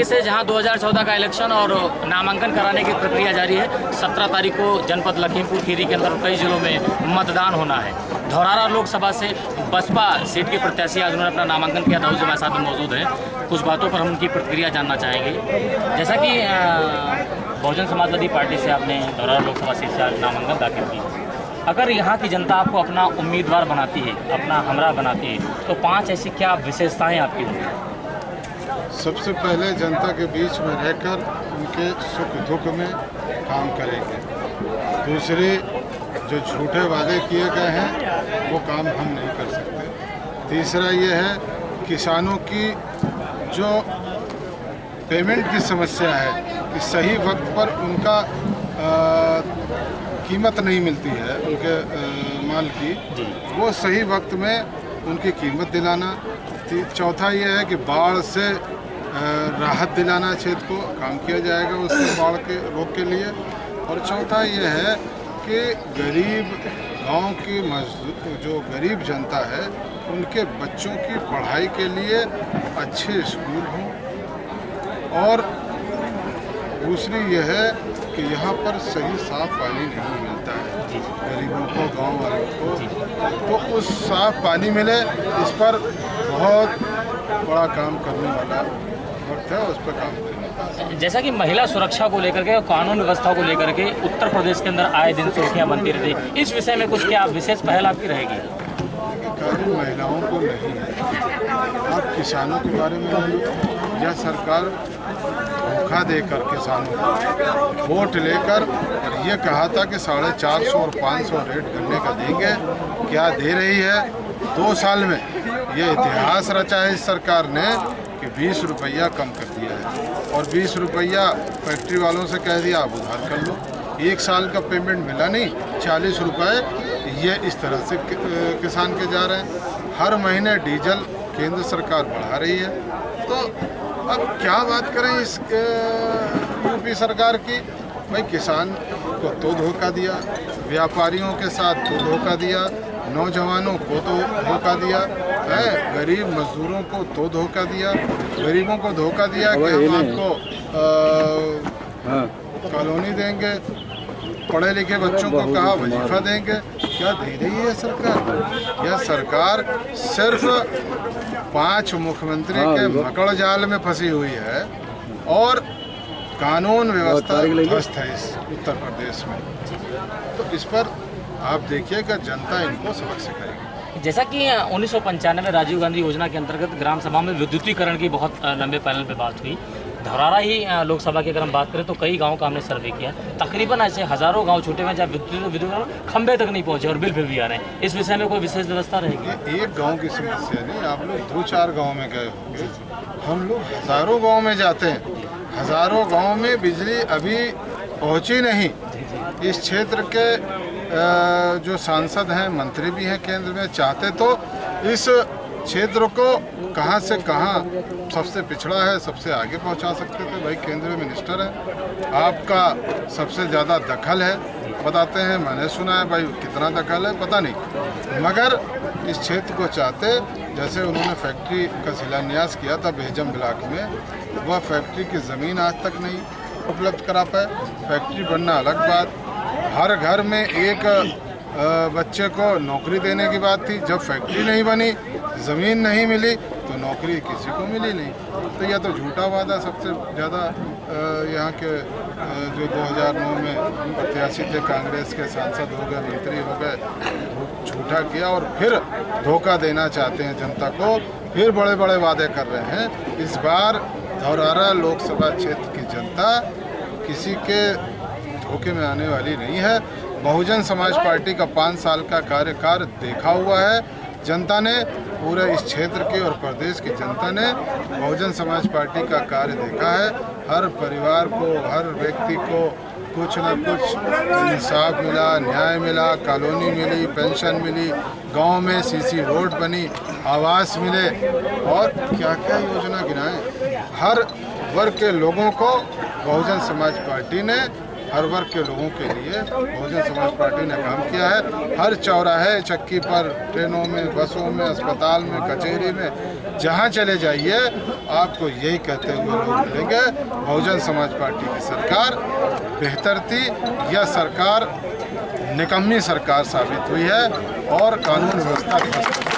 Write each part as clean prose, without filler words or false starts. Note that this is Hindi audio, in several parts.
से जहां 2014 का इलेक्शन और नामांकन कराने की प्रक्रिया जारी है। 17 तारीख को जनपद लखीमपुर खीरी के अंदर कई जिलों में मतदान होना है। धौरारा लोकसभा से बसपा सीट के प्रत्याशी आज उन्होंने अपना नामांकन किया था, हमारे साथ में मौजूद हैं। कुछ बातों पर हम उनकी प्रतिक्रिया जानना चाहेंगे। जैसा कि बहुजन समाजवादी पार्टी से आपने धौरारा लोकसभा सीट से आज नामांकन दाखिल की, अगर यहाँ की जनता आपको अपना उम्मीदवार बनाती है, अपना हमरा बनाती है, तो 5 ऐसी क्या विशेषताएँ आपकी होंगी? सबसे पहले जनता के बीच में रहकर उनके सुख दुख में काम करेंगे। दूसरे जो झूठे वादे किए गए हैं वो काम हम नहीं कर सकते। तीसरा ये है किसानों की जो पेमेंट की समस्या है कि सही वक्त पर उनका कीमत नहीं मिलती है उनके माल की, वो सही वक्त में उनकी कीमत दिलाना। चौथा ये है कि बाढ़ से राहत दिलाना क्षेत्र को काम किया जाएगा उसके बाढ़ के रोक के लिए। और चौथा ये है कि गरीब गांव की जो गरीब जनता है उनके बच्चों की पढ़ाई के लिए अच्छे स्कूल हों। और दूसरी यह है कि यहाँ पर सही साफ पानी नहीं मिलता है गरीबों को, गांव वालों को, तो उस साफ पानी मिले, इस पर बहुत बड़ा काम करने वाला वक्त है, उस पर काम करने। जैसा कि महिला सुरक्षा को लेकर के और कानून व्यवस्था को लेकर के उत्तर प्रदेश के अंदर आए दिन सुर्खियां बनती रहती, इस विषय में कुछ क्या विशेष पहल आपकी रहेगी? कार्य महिलाओं को नहीं है। आप किसानों के बारे में नहीं, यह सरकार धोखा देकर किसानों को वोट लेकर और ये कहा था कि 450 और 500 रेट गन्ने का देंगे, क्या दे रही है? 2 साल में ये इतिहास रचा है इस सरकार ने कि 20 रुपया कम कर दिया है और 20 रुपया फैक्ट्री वालों से कह दिया आप उधार कर लो। 1 साल का पेमेंट मिला नहीं, 40 रुपये ये इस तरह से किसान के जा रहे हैं। हर महीने डीजल केंद्र सरकार बढ़ा रही है। तो अब क्या बात करें इस यूपी सरकार की? भाई किसान को तो धोखा दिया, व्यापारियों के साथ तो धोखा दिया, नौजवानों को तो धोखा दिया है, गरीब मजदूरों को तो धोखा दिया, गरीबों को धोखा दिया कि हम आपको कॉलोनी देंगे, पढ़े लिखे बच्चों को कहा वजीफा देंगे। क्या दे रही है सरकार? यह सरकार सिर्फ 5 मुख्यमंत्री के मकड़ जाल में फंसी हुई है और कानून व्यवस्था ध्वस्त है इस उत्तर प्रदेश में। तो इस पर आप देखिएगा जनता इनको सबक सिखाएगी। जैसा कि 1995 राजीव गांधी योजना के अंतर्गत ग्राम सभा में विद्युतीकरण की बहुत लंबे पैनल पे बात हुई। धौरारा ही लोकसभा की अगर हम बात करें तो कई गांवों का हमने सर्वे किया, तकरीबन ऐसे हजारों गांव छूटे हुए जहाँ विद्युत खंबे तक नहीं पहुंचे और बिल फिर भी आ रहे हैं। इस विषय में कोई विशेष व्यवस्था रहेगी? एक गांव की समस्या नहीं, आप लोग 2-4 गांव में गए होंगे, हम लोग हजारों गांव में जाते हैं। हजारों गांव में बिजली अभी पहुंची नहीं। इस क्षेत्र के जो सांसद हैं, मंत्री भी हैं केंद्र में, चाहते तो इस क्षेत्र को कहां से कहां सबसे पिछड़ा है सबसे आगे पहुंचा सकते थे। भाई केंद्र में मिनिस्टर है, आपका सबसे ज़्यादा दखल है, बताते हैं, मैंने सुना है। भाई कितना दखल है पता नहीं, मगर इस क्षेत्र को चाहते। जैसे उन्होंने फैक्ट्री का शिलान्यास किया था बेहजम ब्लॉक में, वह फैक्ट्री की ज़मीन आज तक नहीं उपलब्ध करा पाए। फैक्ट्री बनना अलग बात, हर घर में एक बच्चे को नौकरी देने की बात थी। जब फैक्ट्री नहीं बनी, ज़मीन नहीं मिली, तो नौकरी किसी को मिली नहीं। तो यह तो झूठा वादा सबसे ज़्यादा यहाँ के जो 2009 में प्रत्याशी थे, कांग्रेस के सांसद हो गए, मंत्री हो गए, झूठा किया और फिर धोखा देना चाहते हैं जनता को, फिर बड़े बड़े वादे कर रहे हैं। इस बार धौरारा लोकसभा क्षेत्र की जनता किसी के धोखे में आने वाली नहीं है। बहुजन समाज पार्टी का 5 साल का कार्यकाल देखा हुआ है जनता ने, पूरे इस क्षेत्र की और प्रदेश की जनता ने बहुजन समाज पार्टी का कार्य देखा है। हर परिवार को, हर व्यक्ति को कुछ न कुछ इंसाफ मिला, न्याय मिला, कॉलोनी मिली, पेंशन मिली, गांव में सीसी रोड बनी, आवास मिले और क्या क्या योजना गिनाएं। हर वर्ग के लोगों को बहुजन समाज पार्टी ने हर वर्ग के लोगों के लिए बहुजन समाज पार्टी ने काम किया है। हर चौराहे चक्की पर, ट्रेनों में, बसों में, अस्पताल में, कचहरी में, जहाँ चले जाइए आपको यही कहते हुए लोग मिलेंगे, बहुजन समाज पार्टी की सरकार बेहतर थी। यह सरकार निकम्मी सरकार साबित हुई है और कानून व्यवस्था ध्वस्त हुई।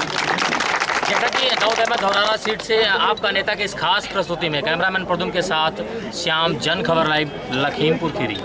जैसा कि दाऊद अहमद धौरारा सीट से आपका नेता के इस खास प्रस्तुति में कैमरामैन प्रदुम के साथ श्याम, जन खबर लाइव, लखीमपुर खीरी।